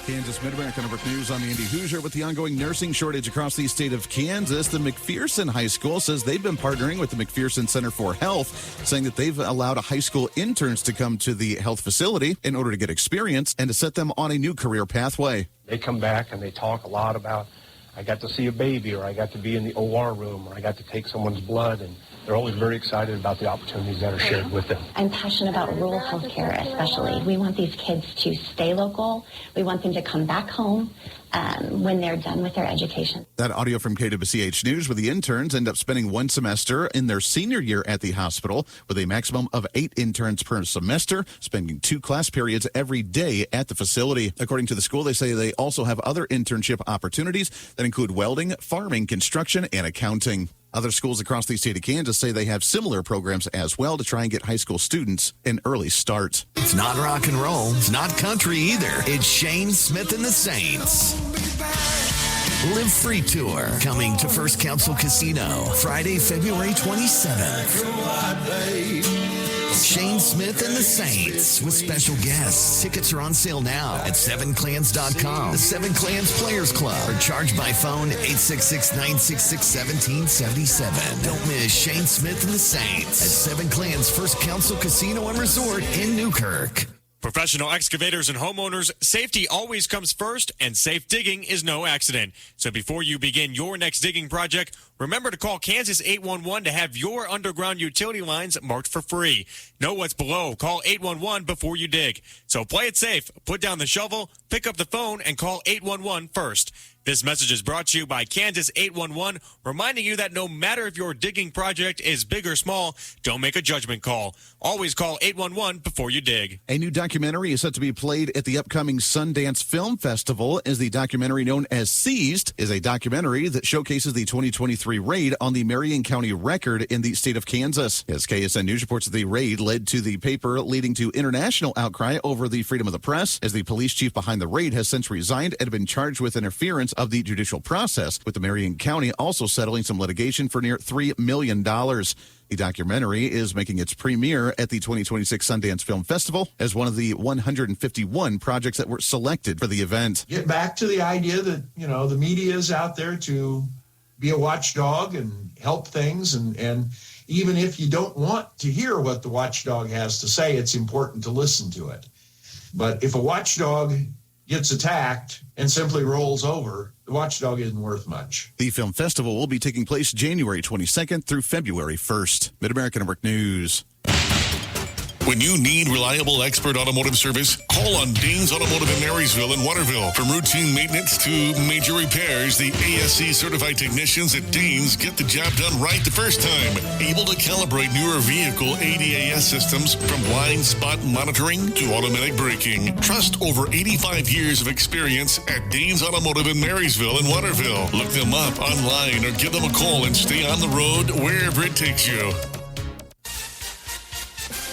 Kansas Mid-America Network News. I'm Andy Hoosier. With the ongoing nursing shortage across the state of Kansas, the McPherson High School says they've been partnering with the McPherson Center for Health, saying that they've allowed high school interns to come to the health facility in order to get experience and to set them on a new career pathway. They come back and they talk a lot about, I got to see a baby, or I got to be in the OR room, or I got to take someone's blood, and they're always very excited about the opportunities that are shared with them. I'm passionate about rural healthcare especially. We want these kids to stay local. We want them to come back home when they're done with their education. That audio from KWCH News, where the interns end up spending one semester in their senior year at the hospital with a maximum of 8 interns per semester, spending 2 class periods every day at the facility. According to the school, they say they also have other internship opportunities that include welding, farming, construction, and accounting. Other schools across the state of Kansas say they have similar programs as well to try and get high school students an early start. It's not rock and roll. It's not country either. It's Shane Smith and the Saints. Live Free Tour coming to First Council Casino Friday, February 27th. Shane Smith and the Saints with special guests. Tickets are on sale now at 7clans.com. The 7 Clans Players Club, or charge by phone 866-966-1777. Don't miss Shane Smith and the Saints at 7 Clans First Council Casino and Resort in Newkirk. Professional excavators and homeowners, safety always comes first, and safe digging is no accident. So before you begin your next digging project, remember to call Kansas 811 to have your underground utility lines marked for free. Know what's below. Call 811 before you dig. So play it safe. Put down the shovel, pick up the phone, and call 811 first. This message is brought to you by Kansas 811, reminding you that no matter if your digging project is big or small, don't make a judgment call. Always call 811 before you dig. A new documentary is set to be played at the upcoming Sundance Film Festival, as the documentary known as Seized is a documentary that showcases the 2023 raid on the Marion County record in the state of Kansas. As KSN News reports, the raid led to the paper, leading to international outcry over the freedom of the press, as the police chief behind the raid has since resigned and been charged with interference of the judicial process, with the Marion County also settling some litigation for near $3 million. The documentary is making its premiere at the 2026 Sundance Film Festival as one of the 151 projects that were selected for the event. Get back to the idea that, the media is out there to be a watchdog and help things. And even if you don't want to hear what the watchdog has to say, it's important to listen to it. But if a watchdog gets attacked and simply rolls over, the watchdog isn't worth much. The film festival will be taking place January 22nd through February 1st. Mid-America Network News. When you need reliable expert automotive service, call on Danes Automotive in Marysville and Waterville. From routine maintenance to major repairs, the ASC certified technicians at Danes get the job done right the first time. Able to calibrate newer vehicle ADAS systems, from blind spot monitoring to automatic braking. Trust over 85 years of experience at Danes Automotive in Marysville and Waterville. Look them up online or give them a call and stay on the road wherever it takes you.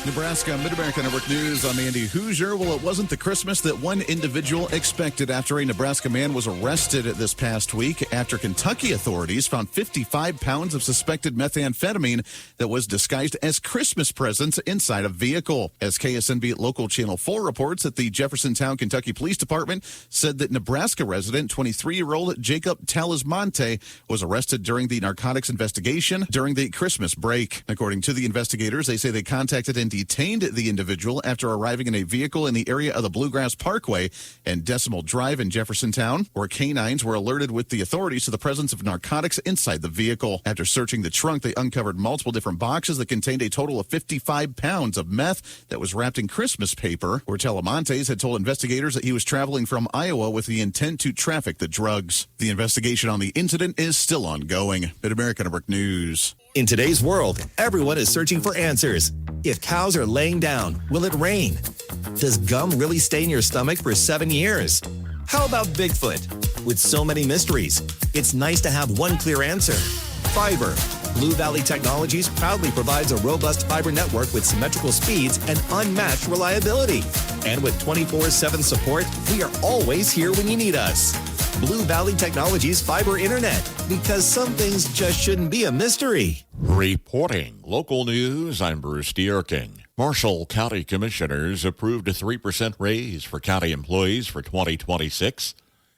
Nebraska Mid-America Network News. I'm Andy Hoosier. Well, it wasn't the Christmas that one individual expected after a Nebraska man was arrested this past week after Kentucky authorities found 55 pounds of suspected methamphetamine that was disguised as Christmas presents inside a vehicle. As KSNB Local Channel 4 reports, that the Jeffersontown, Kentucky Police Department said that Nebraska resident 23-year-old Jacob Talismonte was arrested during the narcotics investigation during the Christmas break. According to the investigators, they say they contacted and detained the individual after arriving in a vehicle in the area of the Bluegrass Parkway and Decimal Drive in Jeffersontown, where canines were alerted with the authorities to the presence of narcotics inside the vehicle. After searching the trunk, they uncovered multiple different boxes that contained a total of 55 pounds of meth that was wrapped in Christmas paper, where Telemontes had told investigators that he was traveling from Iowa with the intent to traffic the drugs. The investigation on the incident is still ongoing. Mid-America Network News. In today's world, everyone is searching for answers. If cows are laying down, will it rain? Does gum really stay in your stomach for 7 years? How about Bigfoot? With so many mysteries, it's nice to have one clear answer. Fiber. Blue Valley Technologies proudly provides a robust fiber network with symmetrical speeds and unmatched reliability. And with 24/7 support, we are always here when you need us. Blue Valley Technologies Fiber Internet, because some things just shouldn't be a mystery. Reporting local news, I'm Bruce Dierking. Marshall County Commissioners approved a 3% raise for county employees for 2026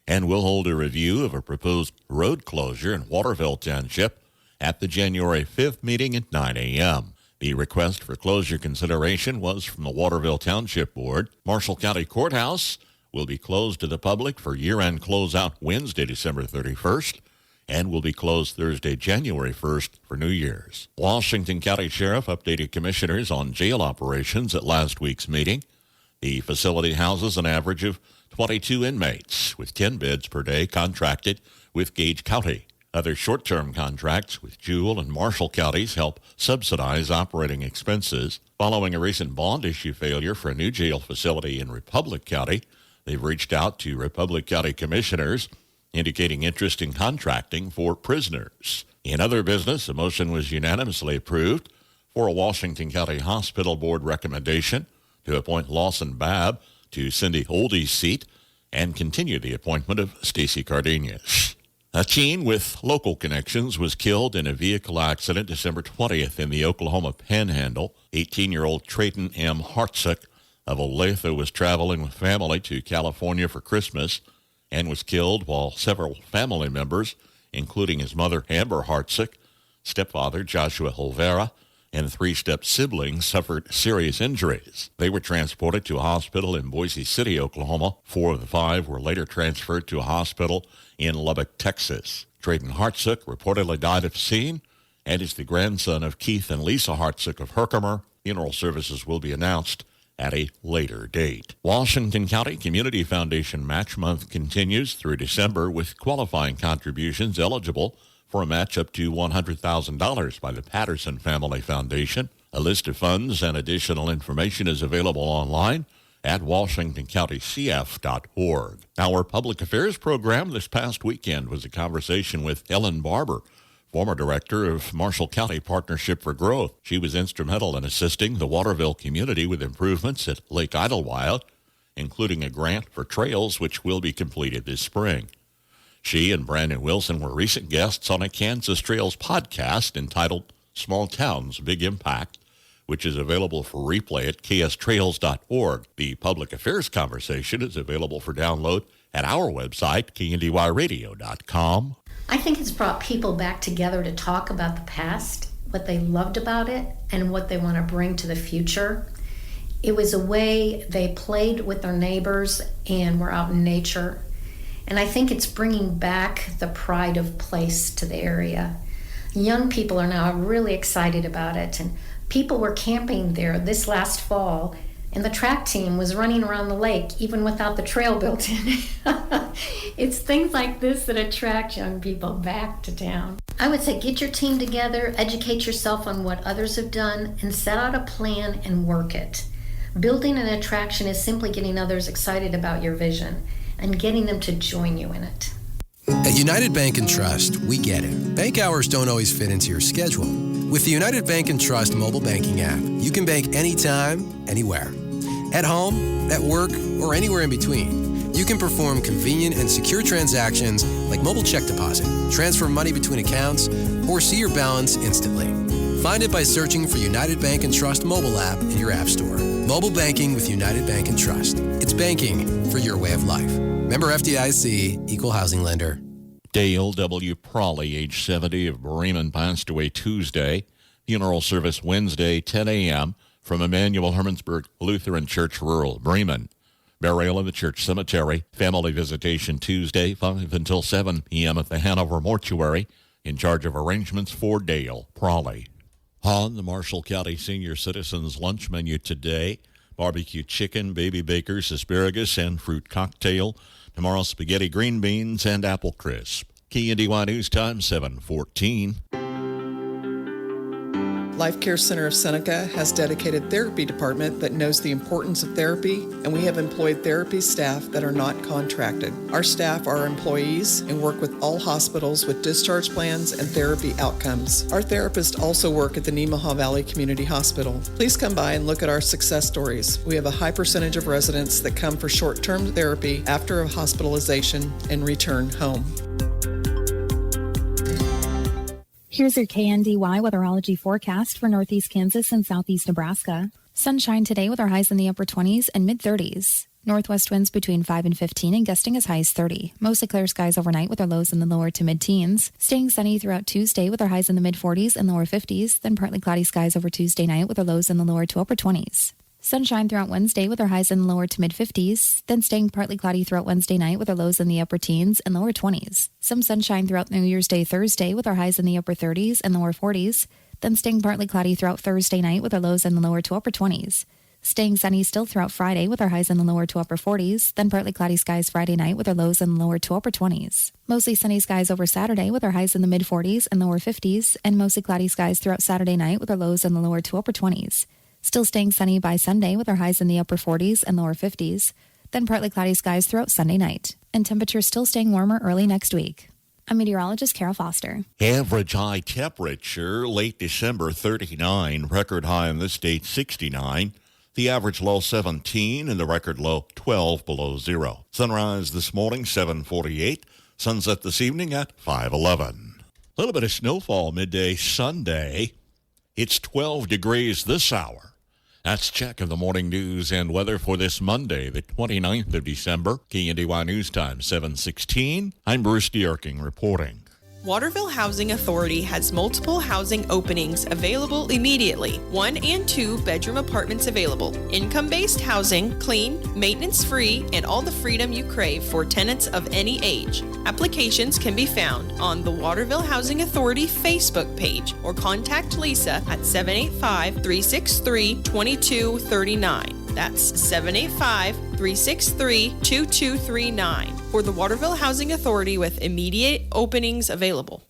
and will hold a review of a proposed road closure in Waterville Township at the January 5th meeting at 9 a.m. The request for closure consideration was from the Waterville Township Board. Marshall County Courthouse will be closed to the public for year-end closeout Wednesday, December 31st, and will be closed Thursday, January 1st for New Year's. Washington County Sheriff updated commissioners on jail operations at last week's meeting. The facility houses an average of 22 inmates, with 10 beds per day contracted with Gage County. Other short-term contracts with Jewell and Marshall counties help subsidize operating expenses. Following a recent bond issue failure for a new jail facility in Republic County, they've reached out to Republic County commissioners indicating interest in contracting for prisoners. In other business, a motion was unanimously approved for a Washington County Hospital Board recommendation to appoint Lawson Babb to Cindy Oldie's seat and continue the appointment of Stacy Cardenas. A teen with local connections was killed in a vehicle accident December 20th in the Oklahoma Panhandle. 18-year-old Trayton M. Hartsook of Olathe was traveling with family to California for Christmas and was killed while several family members, including his mother Amber Hartsook, stepfather Joshua Olvera, and 3 step-siblings suffered serious injuries. They were transported to a hospital in Boise City, Oklahoma. 4 of the 5 were later transferred to a hospital in Lubbock, Texas. Trayton Hartsook reportedly died at the scene and is the grandson of Keith and Lisa Hartsook of Herkimer. Funeral services will be announced at a later date. Washington County Community Foundation Match Month continues through December with qualifying contributions eligible for a match up to $100,000 by the Patterson Family Foundation. A list of funds and additional information is available online at washingtoncountycf.org. Our public affairs program this past weekend was a conversation with Ellen Barber, former director of Marshall County Partnership for Growth. She was instrumental in assisting the Waterville community with improvements at Lake Idlewild, including a grant for trails which will be completed this spring. She and Brandon Wilson were recent guests on a Kansas Trails podcast entitled Small Towns, Big Impact, which is available for replay at kstrails.org. The public affairs conversation is available for download at our website, kndyradio.com. I think it's brought people back together to talk about the past, what they loved about it, and what they want to bring to the future. It was a way they played with their neighbors and were out in nature. And I think it's bringing back the pride of place to the area. Young people are now really excited about it, and people were camping there this last fall, and the track team was running around the lake even without the trail built in. It's things like this that attract young people back to town. I would say get your team together, educate yourself on what others have done, and set out a plan and work it. Building an attraction is simply getting others excited about your vision and getting them to join you in it. At United Bank & Trust, we get it. Bank hours don't always fit into your schedule. With the United Bank & Trust mobile banking app, you can bank anytime, anywhere. At home, at work, or anywhere in between. You can perform convenient and secure transactions like mobile check deposit, transfer money between accounts, or see your balance instantly. Find it by searching for United Bank & Trust mobile app in your app store. Mobile banking with United Bank & Trust. It's banking for your way of life. Member FDIC, Equal Housing Lender. Dale W. Prawley, age 70, of Bremen, passed away Tuesday. Funeral service Wednesday, 10 a.m. from Emmanuel Hermannsburg Lutheran Church, rural Bremen. Burial in the church cemetery. Family visitation Tuesday, 5 until 7 p.m. at the Hanover Mortuary. In charge of arrangements for Dale Prawley. On the Marshall County Senior Citizens Lunch menu today, barbecue chicken, baby bakers, asparagus, and fruit cocktail. Tomorrow, spaghetti, green beans, and apple crisp. KNDY News Time, 7:14. Life Care Center of Seneca has dedicated therapy department that knows the importance of therapy, and we have employed therapy staff that are not contracted. Our staff are employees and work with all hospitals with discharge plans and therapy outcomes. Our therapists also work at the Nemaha Valley Community Hospital. Please come by and look at our success stories. We have a high percentage of residents that come for short-term therapy after a hospitalization and return home. Here's your KNDY weatherology forecast for northeast Kansas and southeast Nebraska. Sunshine today with our highs in the upper 20s and mid-30s. Northwest winds between 5 and 15 and gusting as high as 30. Mostly clear skies overnight with our lows in the lower to mid-teens. Staying sunny throughout Tuesday with our highs in the mid-40s and lower 50s. Then partly cloudy skies over Tuesday night with our lows in the lower to upper 20s. Sunshine throughout Wednesday with our highs in the lower to mid-50s. Then staying partly cloudy throughout Wednesday night with our lows in the upper teens and lower 20s. Some sunshine throughout New Year's Day Thursday with our highs in the upper 30s and lower 40s. Then staying partly cloudy throughout Thursday night with our lows in the lower to upper 20s. Staying sunny still throughout Friday with our highs in the lower to upper 40s, then partly cloudy skies Friday night with our lows in the lower to upper 20s. Mostly sunny skies over Saturday with our highs in the mid-40s and lower 50s, and mostly cloudy skies throughout Saturday night with our lows in the lower to upper 20s. Still staying sunny by Sunday with our highs in the upper 40s and lower 50s, then partly cloudy skies throughout Sunday night, and temperatures still staying warmer early next week. I'm meteorologist Carol Foster. Average high temperature, late December 39, record high in this state 69. The average low 17 and the record low 12 below zero. Sunrise this morning 7:48. Sunset this evening at 5:11. A little bit of snowfall midday Sunday. It's 12 degrees this hour. That's check of the morning news and weather for this Monday, the 29th of December. KNDY News Time 7:16. I'm Bruce Dierking reporting. Waterville Housing Authority has multiple housing openings available immediately. 1 and 2 bedroom apartments available. Income-based housing, clean, maintenance-free, and all the freedom you crave for tenants of any age. Applications can be found on the Waterville Housing Authority Facebook page or contact Lisa at 785-363-2239. That's 785-363-2239 for the Waterville Housing Authority with immediate openings available.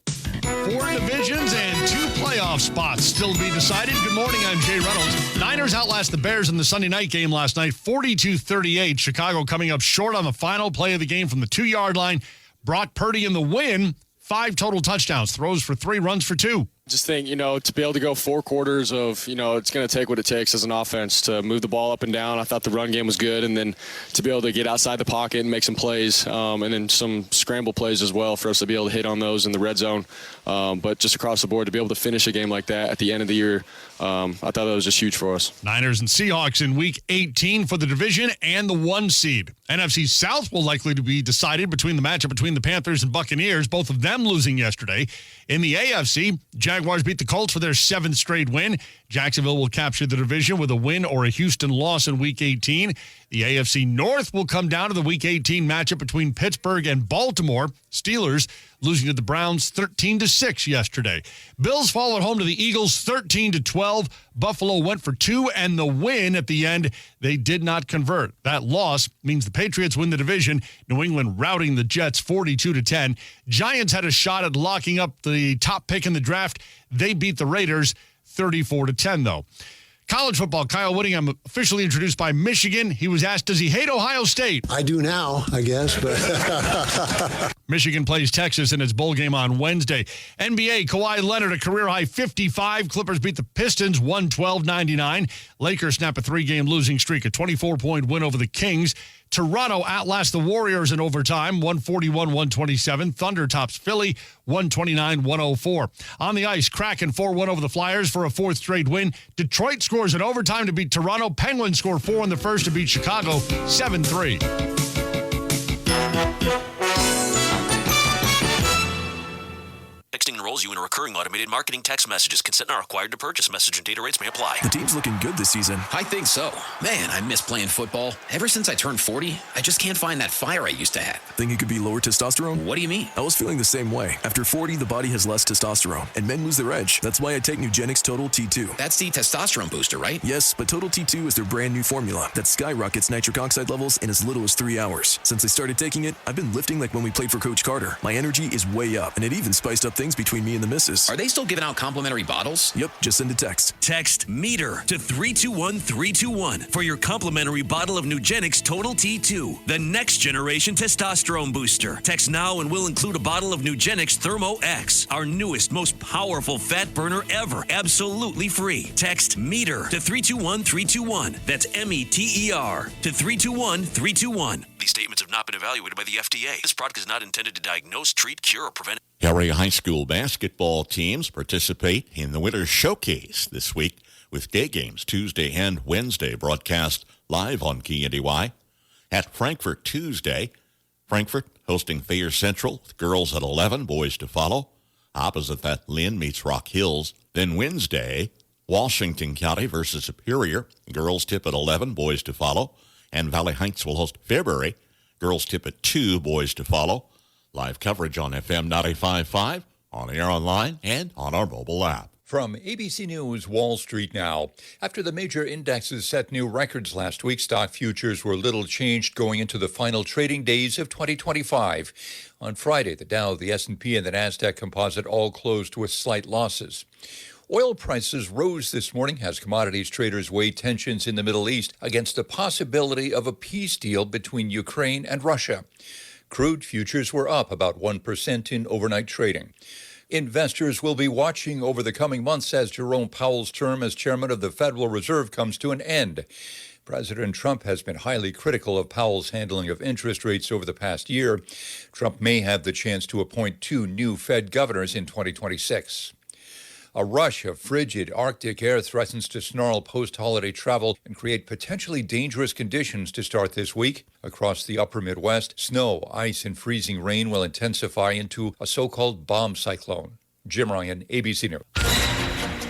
4 divisions and 2 playoff spots still to be decided. Good morning, I'm Jay Reynolds. Niners outlast the Bears in the Sunday night game last night, 42-38. Chicago coming up short on the final play of the game from the 2-yard line. Brock Purdy in the win, 5 total touchdowns, throws for 3, runs for 2. Just think, to be able to go 4 quarters of, it's going to take what it takes as an offense to move the ball up and down. I thought the run game was good, and then to be able to get outside the pocket and make some plays, and then some scramble plays as well for us to be able to hit on those in the red zone. But just across the board, to be able to finish a game like that at the end of the year, I thought that was just huge for us. Niners and Seahawks in Week 18 for the division and the 1 seed. NFC South will likely to be decided between the matchup between the Panthers and Buccaneers, both of them losing yesterday. In the AFC, Jaguars beat the Colts for their 7th straight win. Jacksonville will capture the division with a win or a Houston loss in Week 18. The AFC North will come down to the Week 18 matchup between Pittsburgh and Baltimore. Steelers losing to the Browns 13-6 yesterday. Bills fall at home to the Eagles 13-12. Buffalo went for 2, and the win at the end, they did not convert. That loss means the Patriots win the division. New England routing the Jets 42-10. Giants had a shot at locking up the top pick in the draft. They beat the Raiders 34-10, though. College football, Kyle Whittingham officially introduced by Michigan. He was asked, does he hate Ohio State? I do now, I guess, but... Michigan plays Texas in its bowl game on Wednesday. NBA, Kawhi Leonard, a career-high 55. Clippers beat the Pistons 112-99. Lakers snap a 3-game losing streak, a 24-point win over the Kings. Toronto outlasts the Warriors in overtime, 141-127. Thunder tops Philly, 129-104. On the ice, Kraken 4-1 over the Flyers for a 4th straight win. Detroit scores in overtime to beat Toronto. Penguins score 4 in the first to beat Chicago, 7-3. Texting enrolls you in a recurring automated marketing text messages. Consent not required to purchase. Message and data rates may apply. The team's looking good this season. I think so. Man, I miss playing football. Ever since I turned 40, I just can't find that fire I used to have. Think it could be lower testosterone? What do you mean? I was feeling the same way. After 40, the body has less testosterone, and men lose their edge. That's why I take Nugenix Total T2. That's the testosterone booster, right? Yes, but Total T2 is their brand new formula that skyrockets nitric oxide levels in as little as 3 hours. Since I started taking it, I've been lifting like when we played for Coach Carter. My energy is way up, and it even spiced up things between me and the missus. Are they still giving out complimentary bottles? Yep, just send a text. Text METER to 321-321 for your complimentary bottle of Nugenix Total T2, the next generation testosterone booster. Text now and we'll include a bottle of Nugenix Thermo X, our newest, most powerful fat burner ever, absolutely free. Text METER to 321-321. That's METER to 321-321. These statements have not been evaluated by the FDA. This product is not intended to diagnose, treat, cure, or prevent. Area high school basketball teams participate in the Winter Showcase this week with day games Tuesday and Wednesday broadcast live on KNDY. At Frankfort Tuesday, Frankfort hosting Thayer Central, with girls at 11, boys to follow. Opposite that, Lynn meets Rock Hills. Then Wednesday, Washington County versus Superior. Girls tip at 11, boys to follow. And Valley Heights will host Fairbury. Girls tip at 2, boys to follow. Live coverage on FM 95.5, on air online, and on our mobile app. From ABC News Wall Street now. After the major indexes set new records last week, stock futures were little changed going into the final trading days of 2025. On Friday, the Dow, the S&P, and the Nasdaq Composite all closed with slight losses. Oil prices rose this morning as commodities traders weigh tensions in the Middle East against the possibility of a peace deal between Ukraine and Russia. Crude futures were up about 1% in overnight trading. Investors will be watching over the coming months as Jerome Powell's term as chairman of the Federal Reserve comes to an end. President Trump has been highly critical of Powell's handling of interest rates over the past year. Trump may have the chance to appoint 2 new Fed governors in 2026. A rush of frigid Arctic air threatens to snarl post-holiday travel and create potentially dangerous conditions to start this week. Across the upper Midwest, snow, ice, and freezing rain will intensify into a so-called bomb cyclone. Jim Ryan, ABC News.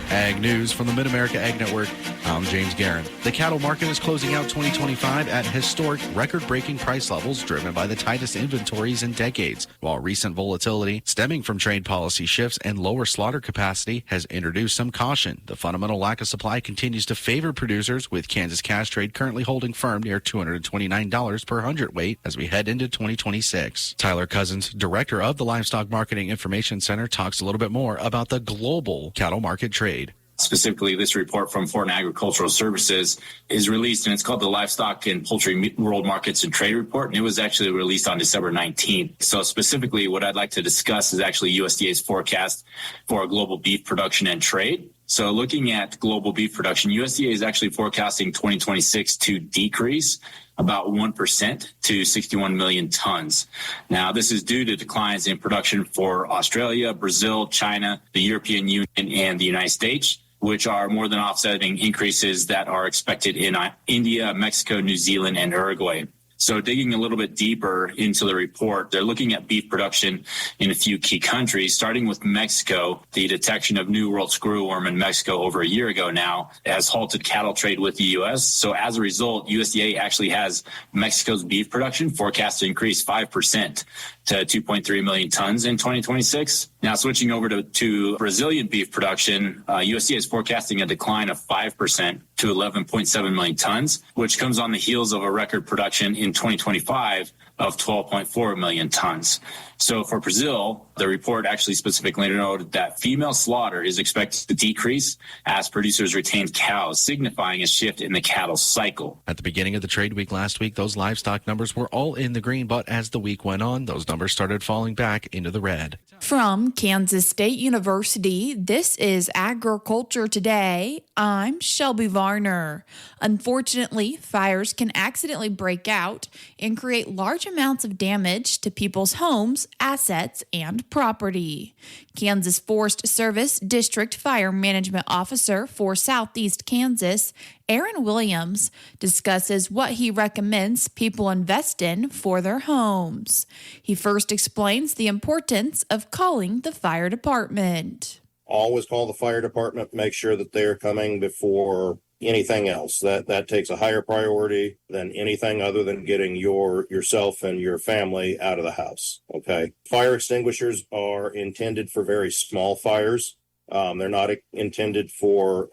Ag News from the Mid-America Ag Network. I'm James Guerin. The cattle market is closing out 2025 at historic record-breaking price levels driven by the tightest inventories in decades, while recent volatility stemming from trade policy shifts and lower slaughter capacity has introduced some caution. The fundamental lack of supply continues to favor producers, with Kansas cash trade currently holding firm near $229 per hundredweight as we head into 2026. Tyler Cousins, director of the Livestock Marketing Information Center, talks a little bit more about the global cattle market trade. Specifically, this report from Foreign Agricultural Services is released, and it's called the Livestock and Poultry World Markets and Trade Report, and it was actually released on December 19th. So specifically, what I'd like to discuss is actually USDA's forecast for global beef production and trade. So looking at global beef production, USDA is actually forecasting 2026 to decrease about 1% to 61 million tons. Now, this is due to declines in production for Australia, Brazil, China, the European Union, and the United States, which are more than offsetting increases that are expected in India, Mexico, New Zealand, and Uruguay. So digging a little bit deeper into the report, they're looking at beef production in a few key countries, starting with Mexico. The detection of New World screwworm in Mexico over a year ago now has halted cattle trade with the U.S. So as a result, USDA actually has Mexico's beef production forecast to increase 5% to 2.3 million tons in 2026. Now, switching over to Brazilian beef production, USDA is forecasting a decline of 5% to 11.7 million tons, which comes on the heels of a record production in 2025 of 12.4 million tons. So for Brazil, the report actually specifically noted that female slaughter is expected to decrease as producers retain cows, signifying a shift in the cattle cycle. At the beginning of the trade week last week, those livestock numbers were all in the green, but as the week went on, those numbers started falling back into the red. From Kansas State University, this is Agriculture Today. I'm Shelby Varner. Unfortunately, fires can accidentally break out and create large amounts of damage to people's homes, assets, and property. Kansas Forest Service District Fire Management Officer for Southeast Kansas, Aaron Williams, discusses what he recommends people invest in for their homes. He first explains the importance of calling the fire department. Always call the fire department, make sure that they're coming before anything else. That takes a higher priority than anything other than getting yourself and your family out of the house. Okay. Fire extinguishers are intended for very small fires. They're not intended for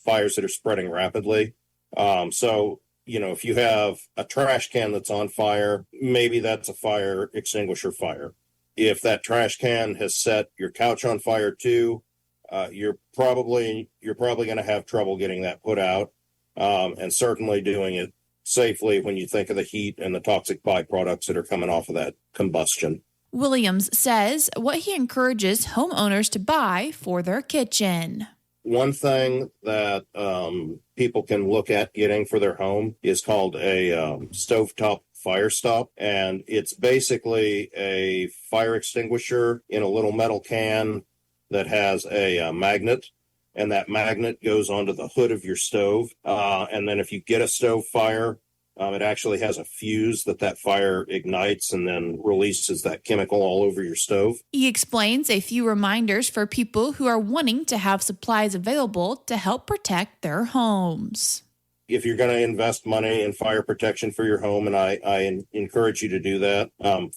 fires that are spreading rapidly. So, if you have a trash can that's on fire, maybe that's a fire extinguisher fire. If that trash can has set your couch on fire too, you're probably going to have trouble getting that put out, and certainly doing it safely when you think of the heat and the toxic byproducts that are coming off of that combustion. Williams says what he encourages homeowners to buy for their kitchen. One thing that people can look at getting for their home is called a stovetop fire stop, and it's basically a fire extinguisher in a little metal can that has a magnet, and that magnet goes onto the hood of your stove. And then if you get a stove fire, it actually has a fuse that fire ignites and then releases that chemical all over your stove. He explains a few reminders for people who are wanting to have supplies available to help protect their homes. If you're going to invest money in fire protection for your home, and I encourage you to do that,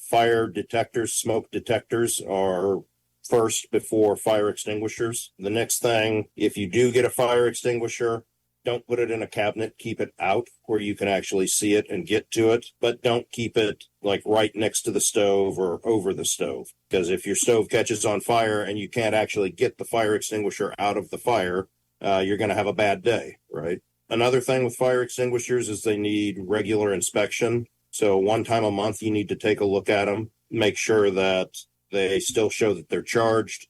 fire detectors, smoke detectors are first before fire extinguishers. The next thing, if you do get a fire extinguisher, don't put it in a cabinet. Keep it out where you can actually see it and get to it, but don't keep it like right next to the stove or over the stove. Because if your stove catches on fire and you can't actually get the fire extinguisher out of the fire, you're going to have a bad day, right? Another thing with fire extinguishers is they need regular inspection. So one time a month, you need to take a look at them, make sure that they still show that they're charged,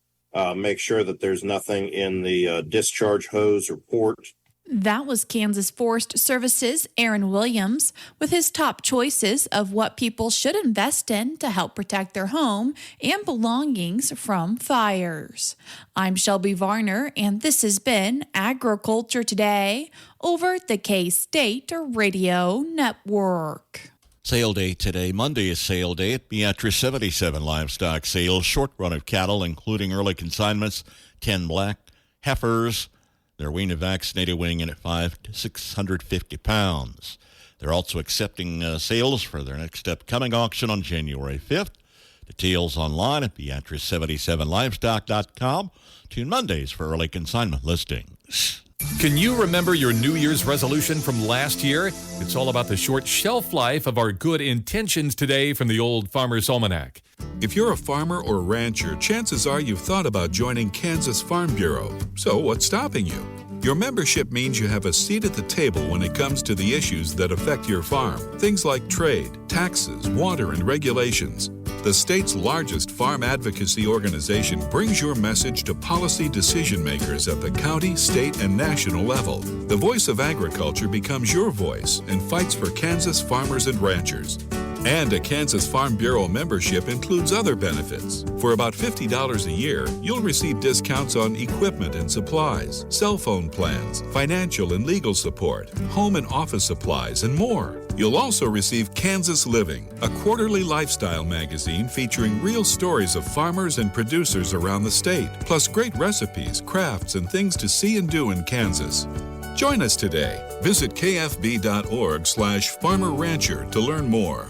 make sure that there's nothing in the discharge hose or port. That was Kansas Forest Service's Aaron Williams with his top choices of what people should invest in to help protect their home and belongings from fires. I'm Shelby Varner, and this has been Agriculture Today over the K-State Radio Network. Sale day today. Monday is sale day at Beatrice 77 Livestock Sales. Short run of cattle, including early consignments, 10 black heifers. They're weaned and vaccinated, weighing in at 5 to 650 pounds. They're also accepting sales for their next upcoming auction on January 5th. Details online at Beatrice77livestock.com. Tune Mondays for early consignment listings. Can you remember your New Year's resolution from last year? It's all about the short shelf life of our good intentions today from the Old Farmer's Almanac. If you're a farmer or rancher, chances are you've thought about joining Kansas Farm Bureau. So what's stopping you? Your membership means you have a seat at the table when it comes to the issues that affect your farm. Things like trade, taxes, water, and regulations. The state's largest farm advocacy organization brings your message to policy decision makers at the county, state, and national level. The voice of agriculture becomes your voice and fights for Kansas farmers and ranchers. And a Kansas Farm Bureau membership includes other benefits. For about $50 a year, you'll receive discounts on equipment and supplies, cell phone plans, financial and legal support, home and office supplies, and more. You'll also receive Kansas Living, a quarterly lifestyle magazine featuring real stories of farmers and producers around the state, plus great recipes, crafts, and things to see and do in Kansas. Join us today. Visit kfb.org/farmerrancher to learn more.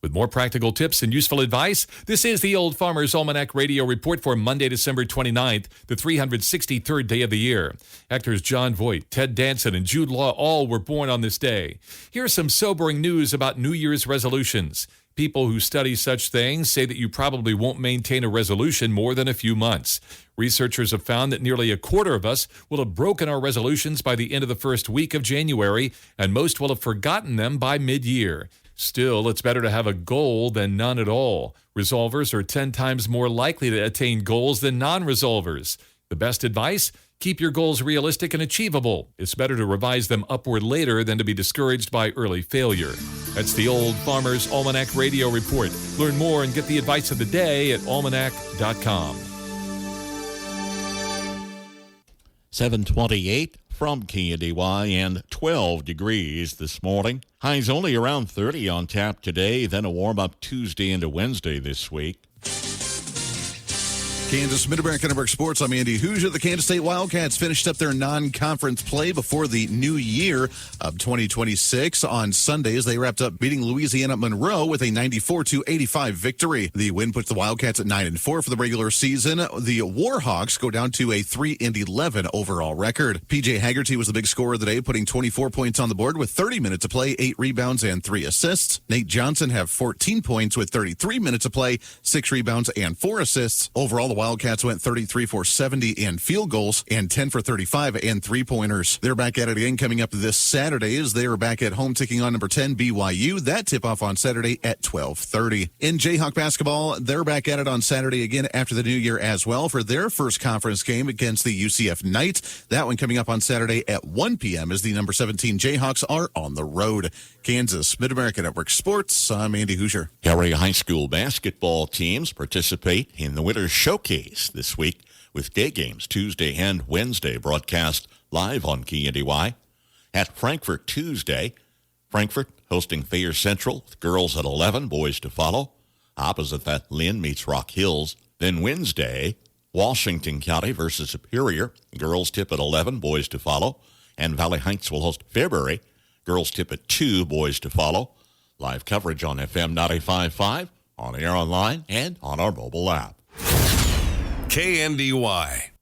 With more practical tips and useful advice, this is the Old Farmer's Almanac Radio Report for Monday, December 29th, the 363rd day of the year. Actors John Voight, Ted Danson, and Jude Law all were born on this day. Here's some sobering news about New Year's resolutions. People who study such things say that you probably won't maintain a resolution more than a few months. Researchers have found that nearly a quarter of us will have broken our resolutions by the end of the first week of January, and most will have forgotten them by mid-year. Still, it's better to have a goal than none at all. Resolvers are 10 times more likely to attain goals than non-resolvers. The best advice? Keep your goals realistic and achievable. It's better to revise them upward later than to be discouraged by early failure. That's the Old Farmer's Almanac Radio Report. Learn more and get the advice of the day at almanac.com. 728 from KNDY and 12 degrees this morning. Highs only around 30 on tap today, then a warm-up Tuesday into Wednesday this week. Kansas Mid-America Network Sports. I'm Andy Hoosier. The Kansas State Wildcats finished up their non-conference play before the new year of 2026 on Sunday as they wrapped up beating Louisiana Monroe with a 94-85 victory. The win puts the Wildcats at 9-4 for the regular season. The Warhawks go down to a 3-11 overall record. PJ Haggerty was the big scorer of the day, putting 24 points on the board with 30 minutes to play, 8 rebounds and 3 assists. Nate Johnson have 14 points with 33 minutes to play, 6 rebounds and 4 assists. Overall, the Wildcats went 33 for 70 in field goals and 10 for 35 and three-pointers. They're back at it again coming up this Saturday as they are back at home taking on number 10 BYU. That tip-off on Saturday at 12:30. In Jayhawk basketball, they're back at it on Saturday again after the new year as well for their first conference game against the UCF Knights. That one coming up on Saturday at 1 p.m. as the number 17 Jayhawks are on the road. Kansas Mid-America Network Sports, I'm Andy Hoosier. Area high school basketball teams participate in the Winter Showcase this week with day games Tuesday and Wednesday broadcast live on KNDY. At Frankfort Tuesday, Frankfort hosting Thayer Central with girls at 11, boys to follow. Opposite that, Lynn meets Rock Hills. Then Wednesday, Washington County versus Superior. Girls tip at 11, boys to follow. And Valley Heights will host Fairbury. Girls tip at 2, boys to follow. Live coverage on FM 95.5, on air online, and on our mobile app. KNDY.